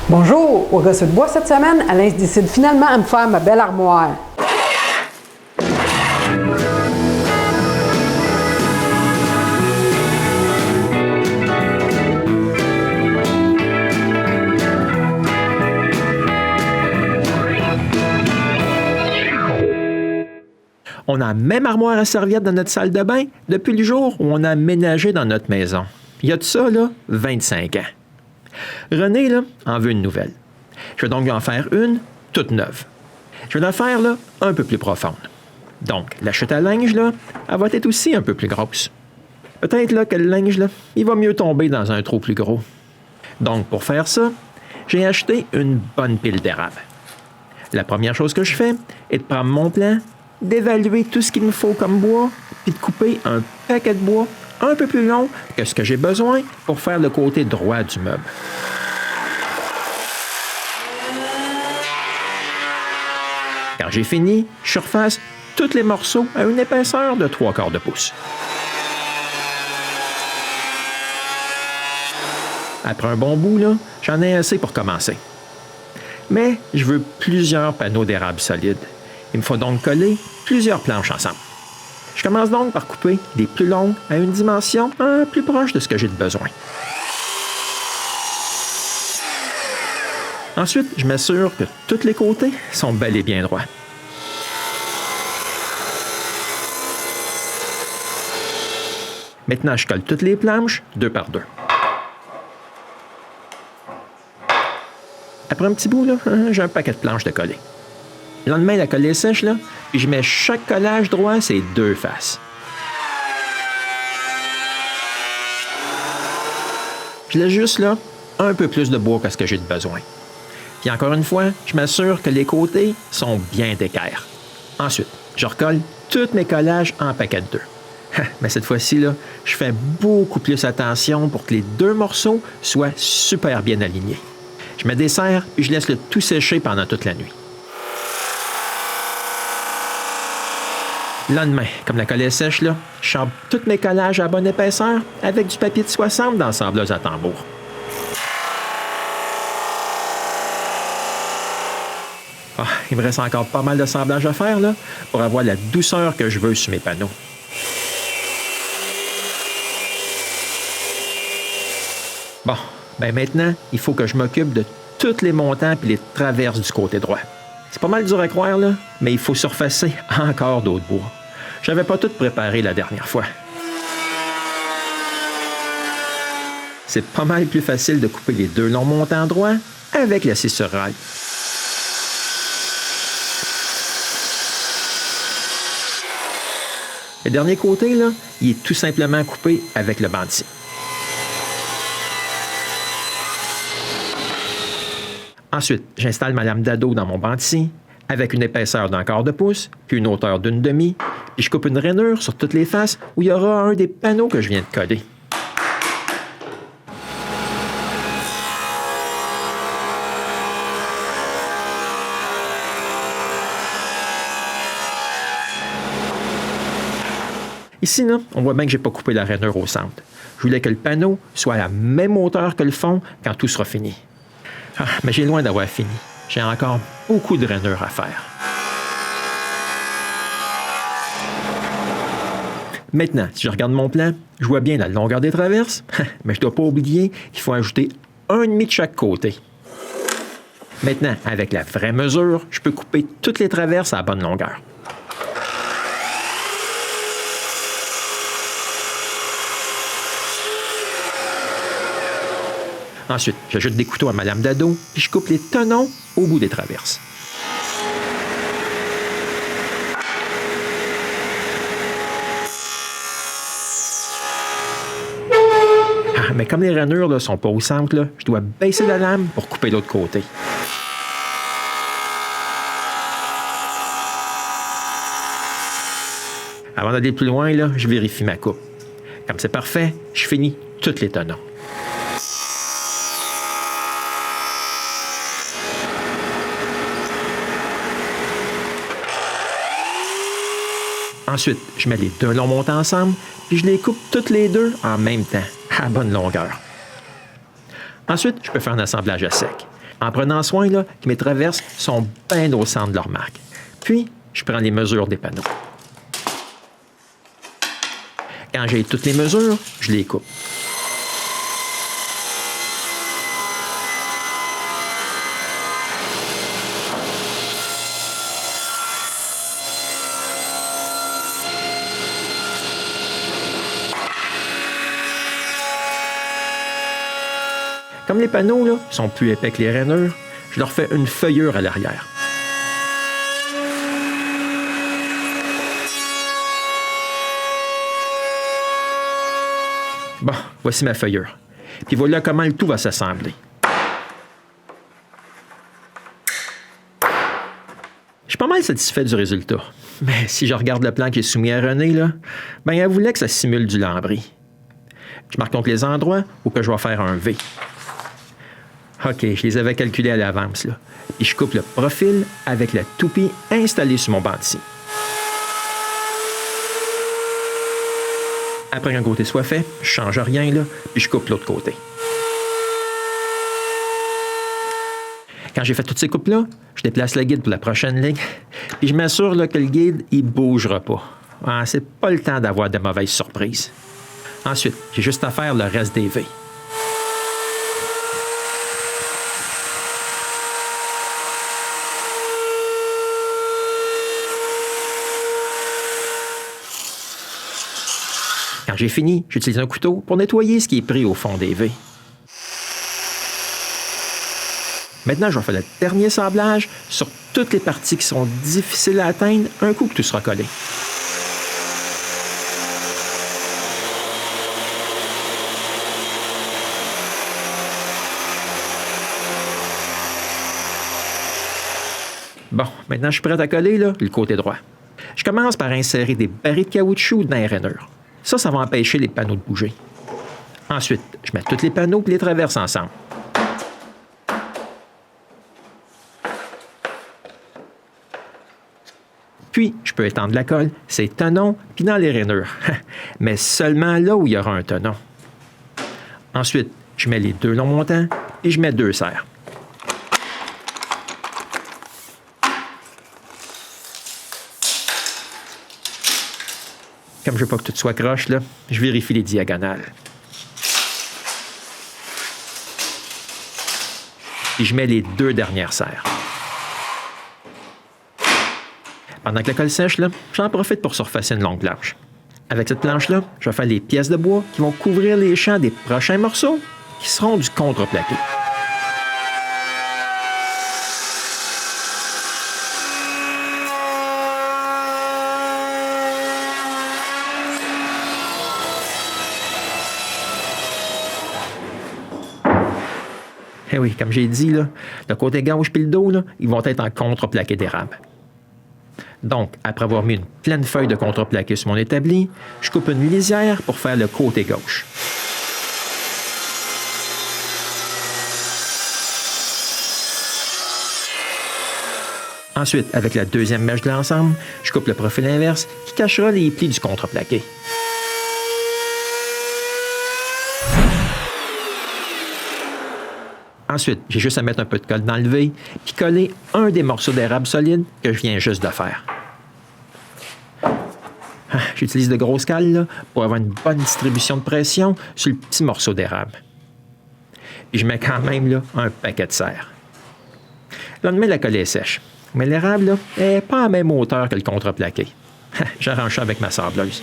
Bonjour! Au Reçu de bois cette semaine, Alain se décide finalement à me faire ma belle armoire. On a la même armoire à serviettes dans notre salle de bain depuis le jour où on a aménagé dans notre maison. Il y a de ça, 25 ans. René, en veut une nouvelle. Je vais donc lui en faire une toute neuve. Je vais la faire, un peu plus profonde. Donc, la chute à linge, elle va être aussi un peu plus grosse. Peut-être, que le linge, il va mieux tomber dans un trou plus gros. Donc, pour faire ça, j'ai acheté une bonne pile d'érable. La première chose que je fais est de prendre mon plan, d'évaluer tout ce qu'il me faut comme bois, puis de couper un paquet de bois un peu plus long que ce que j'ai besoin pour faire le côté droit du meuble. Quand j'ai fini, je surface tous les morceaux à une épaisseur de 3/4 de pouce. Après un bon bout, j'en ai assez pour commencer. Mais je veux plusieurs panneaux d'érable solides. Il me faut donc coller plusieurs planches ensemble. Je commence donc par couper des plus longues à une dimension plus proche de ce que j'ai de besoin. Ensuite, je m'assure que tous les côtés sont bel et bien droits. Maintenant, je colle toutes les planches 2 par 2. Après un petit bout, j'ai un paquet de planches de coller. Le lendemain, la colle est sèche, puis je mets chaque collage droit ses 2 faces. Je laisse juste un peu plus de bois que ce que j'ai de besoin. Puis encore une fois, je m'assure que les côtés sont bien d'équerre. Ensuite, je recolle tous mes collages en paquet de 2. Mais cette fois-ci, je fais beaucoup plus attention pour que les 2 morceaux soient super bien alignés. Je me desserre puis je laisse le tout sécher pendant toute la nuit. Le lendemain, comme la colle est sèche, je chambre tous mes collages à bonne épaisseur avec du papier de 60 dans l'ensembleuse à tambour. Il me reste encore pas mal de semblage à faire pour avoir la douceur que je veux sur mes panneaux. Bon, maintenant, il faut que je m'occupe de tous les montants et les traverses du côté droit. C'est pas mal dur à croire, mais il faut surfacer encore d'autres bois. J'avais pas tout préparé la dernière fois. C'est pas mal plus facile de couper les 2 longs montants droits avec la scie sur rail. Le dernier côté, il est tout simplement coupé avec le banc de scie. Ensuite, j'installe ma lame d'ado dans mon banc de scie avec une épaisseur d'1/4 de pouce, puis une hauteur d'1/2, puis je coupe une rainure sur toutes les faces où il y aura un des panneaux que je viens de coller. Ici, on voit bien que je n'ai pas coupé la rainure au centre. Je voulais que le panneau soit à la même hauteur que le fond quand tout sera fini. Mais j'ai loin d'avoir fini. J'ai encore beaucoup de rainures à faire. Maintenant, si je regarde mon plan, je vois bien la longueur des traverses, mais je ne dois pas oublier qu'il faut ajouter 1,5 de chaque côté. Maintenant, avec la vraie mesure, je peux couper toutes les traverses à la bonne longueur. Ensuite, j'ajoute des couteaux à ma lame d'ado, puis je coupe les tenons au bout des traverses. Mais comme les rainures ne sont pas au centre, je dois baisser la lame pour couper l'autre côté. Avant d'aller plus loin, je vérifie ma coupe. Comme c'est parfait, je finis tous les tenons. Ensuite, je mets les 2 longs montants ensemble, puis je les coupe toutes les 2 en même temps, à bonne longueur. Ensuite, je peux faire un assemblage à sec. en prenant soin là, que mes traverses sont bien au centre de leur marque. Puis, je prends les mesures des panneaux. Quand j'ai toutes les mesures, je les coupe. Comme les panneaux là, sont plus épais que les rainures, je leur fais une feuillure à l'arrière. Bon, voici ma feuillure. Puis voilà comment le tout va s'assembler. Je suis pas mal satisfait du résultat. Mais si je regarde le plan qui est soumis à René, là, ben elle voulait que ça simule du lambris. Je marque donc les endroits où que je vais faire un V. OK, je les avais calculés à l'avance, là. Puis je coupe le profil avec la toupie installée sur mon banc ici. Après qu'un côté soit fait, je change rien, là, puis je coupe l'autre côté. Quand j'ai fait toutes ces coupes-là, je déplace le guide pour la prochaine ligne, puis je m'assure là, que le guide, il ne bougera pas. Ah, c'est pas le temps d'avoir de mauvaises surprises. Ensuite, j'ai juste à faire le reste des V. Quand j'ai fini, j'utilise un couteau pour nettoyer ce qui est pris au fond des V. Maintenant, je vais faire le dernier sablage sur toutes les parties qui sont difficiles à atteindre un coup que tout sera collé. Bon, maintenant je suis prêt à coller là, le côté droit. Je commence par insérer des barils de caoutchouc dans les rainures. Ça va empêcher les panneaux de bouger. Ensuite, je mets tous les panneaux et les traverses ensemble. Puis, je peux étendre la colle, ces tenons, puis dans les rainures. Mais seulement là où il y aura un tenon. Ensuite, je mets les deux longs montants et je mets deux serres. Comme je veux pas que tout soit croche, là, je vérifie les diagonales. Puis je mets les deux dernières serres. Pendant que la colle sèche, là, j'en profite pour surfacer une longue planche. Avec cette planche-là, je vais faire les pièces de bois qui vont couvrir les champs des prochains morceaux qui seront du contreplaqué. Eh oui, comme j'ai dit, là, le côté gauche et le dos, là, ils vont être en contreplaqué d'érable. Donc, après avoir mis une pleine feuille de contreplaqué sur mon établi, je coupe une lisière pour faire le côté gauche. Ensuite, avec la deuxième mèche de l'ensemble, je coupe le profil inverse qui cachera les plis du contreplaqué. Ensuite, j'ai juste à mettre un peu de colle dans le V puis coller un des morceaux d'érable solide que je viens juste de faire. J'utilise de grosses cales là, pour avoir une bonne distribution de pression sur le petit morceau d'érable. Puis je mets quand même là, un paquet de serre. Le lendemain, la colle est sèche. Mais l'érable n'est pas à la même hauteur que le contreplaqué. J'arrange ça avec ma sableuse.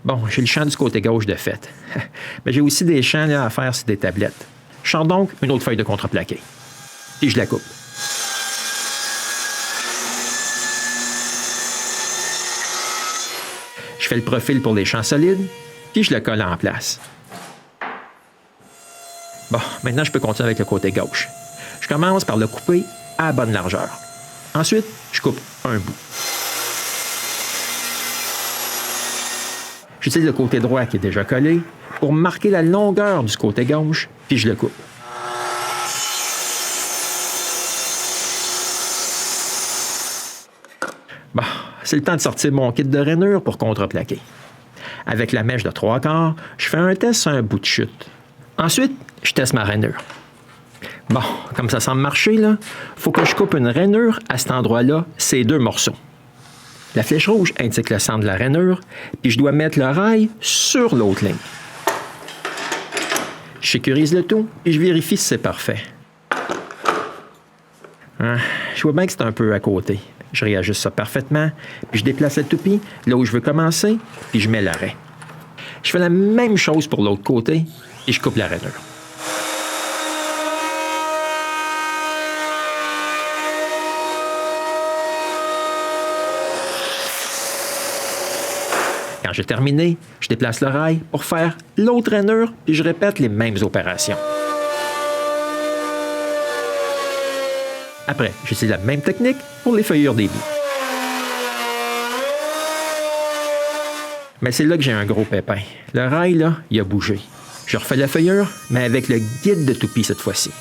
Bon, j'ai le champ du côté gauche de fait. Mais j'ai aussi des champs là, à faire sur des tablettes. Je sors donc une autre feuille de contreplaqué. Puis je la coupe. Je fais le profil pour les champs solides, puis je le colle en place. Bon, maintenant je peux continuer avec le côté gauche. Je commence par le couper à bonne largeur. Ensuite, je coupe un bout. J'utilise le côté droit qui est déjà collé pour marquer la longueur du côté gauche, puis je le coupe. Bon, c'est le temps de sortir mon kit de rainure pour contreplaquer. Avec la mèche de 3/4, je fais un test sur un bout de chute. Ensuite, je teste ma rainure. Bon, comme ça semble marcher, là, faut que je coupe une rainure à cet endroit-là, ces 2 morceaux. La flèche rouge indique le centre de la rainure, puis je dois mettre le rail sur l'autre ligne. Je sécurise le tout et je vérifie si c'est parfait. Je vois bien que c'est un peu à côté. Je réajuste ça parfaitement, puis je déplace le toupie là où je veux commencer, puis je mets l'arrêt. Je fais la même chose pour l'autre côté et je coupe la rainure. Quand j'ai terminé, je déplace le rail pour faire l'autre rainure, puis je répète les mêmes opérations. Après, j'utilise la même technique pour les feuillures des billes. Mais c'est là que j'ai un gros pépin. Le rail, là, il a bougé. Je refais la feuillure, mais avec le guide de toupie cette fois-ci.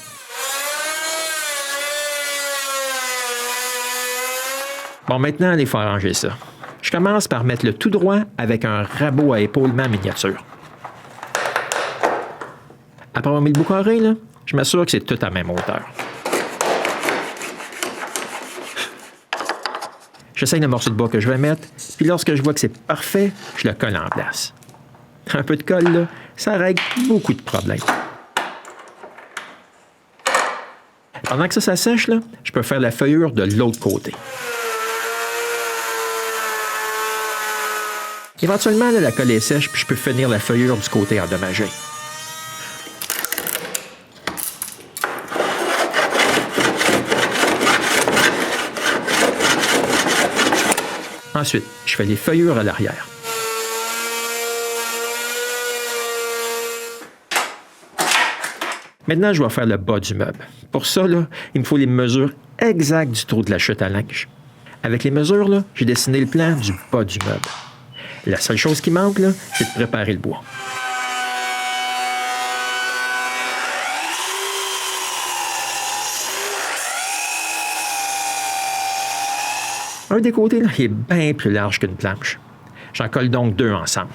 Bon, maintenant, il faut arranger ça. Je commence par mettre le tout droit avec un rabot à épaulement miniature. Après avoir mis le bout carré, là, je m'assure que c'est tout à la même hauteur. J'essaye le morceau de bois que je vais mettre, puis lorsque je vois que c'est parfait, je le colle en place. Un peu de colle, là, ça règle beaucoup de problèmes. Pendant que ça sèche, là, je peux faire la feuillure de l'autre côté. Éventuellement, là, la colle est sèche, puis je peux finir la feuillure du côté endommagé. Ensuite, je fais les feuillures à l'arrière. Maintenant, je vais faire le bas du meuble. Pour ça, là, il me faut les mesures exactes du trou de la chute à linge. Avec les mesures, là, j'ai dessiné le plan du bas du meuble. La seule chose qui manque, là, c'est de préparer le bois. Un des côtés, là, il est bien plus large qu'une planche. J'en colle donc 2 ensemble.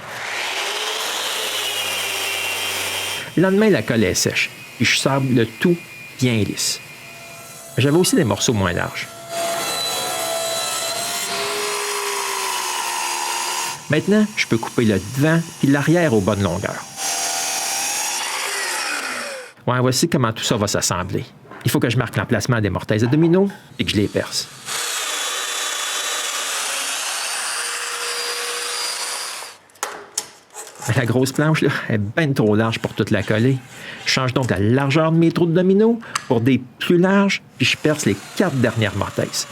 Le lendemain, la colle est sèche, puis je sable le tout bien lisse. J'avais aussi des morceaux moins larges. Maintenant, je peux couper le devant et l'arrière aux bonnes longueurs. Ouais, voici comment tout ça va s'assembler. Il faut que je marque l'emplacement des mortaises de domino et que je les perce. La grosse planche là, est bien trop large pour toute la coller. Je change donc la largeur de mes trous de domino pour des plus larges, puis je perce les 4 dernières mortaises.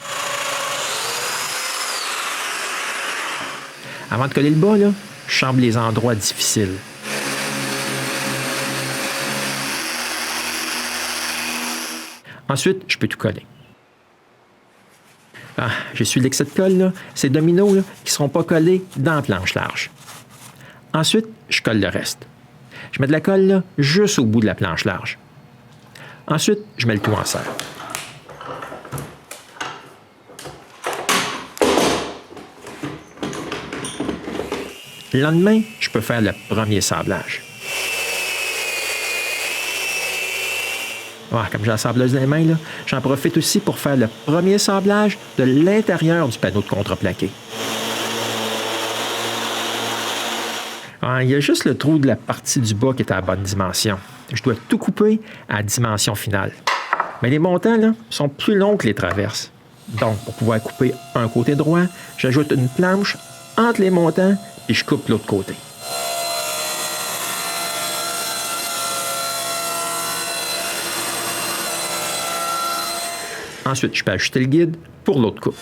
Avant de coller le bas, là, je chambre les endroits difficiles. Ensuite, je peux tout coller. J'essuie l'excès de colle, là, ces dominos là, qui ne seront pas collés dans la planche large. Ensuite, je colle le reste. Je mets de la colle là, juste au bout de la planche large. Ensuite, je mets le tout en serre. Le lendemain, je peux faire le premier sablage. Comme j'ai la sableuse dans les mains, là, j'en profite aussi pour faire le premier sablage de l'intérieur du panneau de contreplaqué. Il y a juste le trou de la partie du bas qui est à la bonne dimension. Je dois tout couper à la dimension finale. Mais les montants là, sont plus longs que les traverses. Donc, pour pouvoir couper un côté droit, j'ajoute une planche entre les montants et je coupe l'autre côté. Ensuite, je peux ajouter le guide pour l'autre coupe.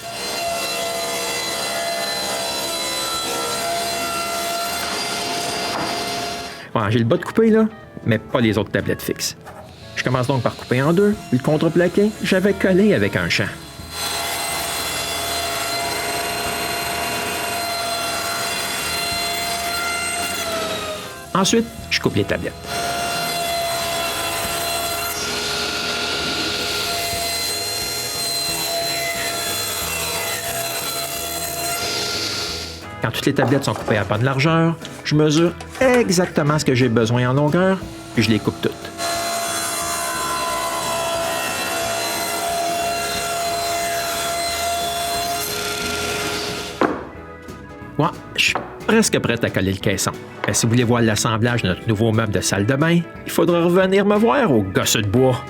J'ai le bas de coupé, là, mais pas les autres tablettes fixes. Je commence donc par couper en 2, puis le contreplaqué, j'avais collé avec un champ. Ensuite, je coupe les tablettes. Quand toutes les tablettes sont coupées à bonne largeur, je mesure exactement ce que j'ai besoin en longueur, puis je les coupe toutes. Ouais, je suis presque prêt à coller le caisson. Mais si vous voulez voir l'assemblage de notre nouveau meuble de salle de bain, il faudra revenir me voir au gosse de bois.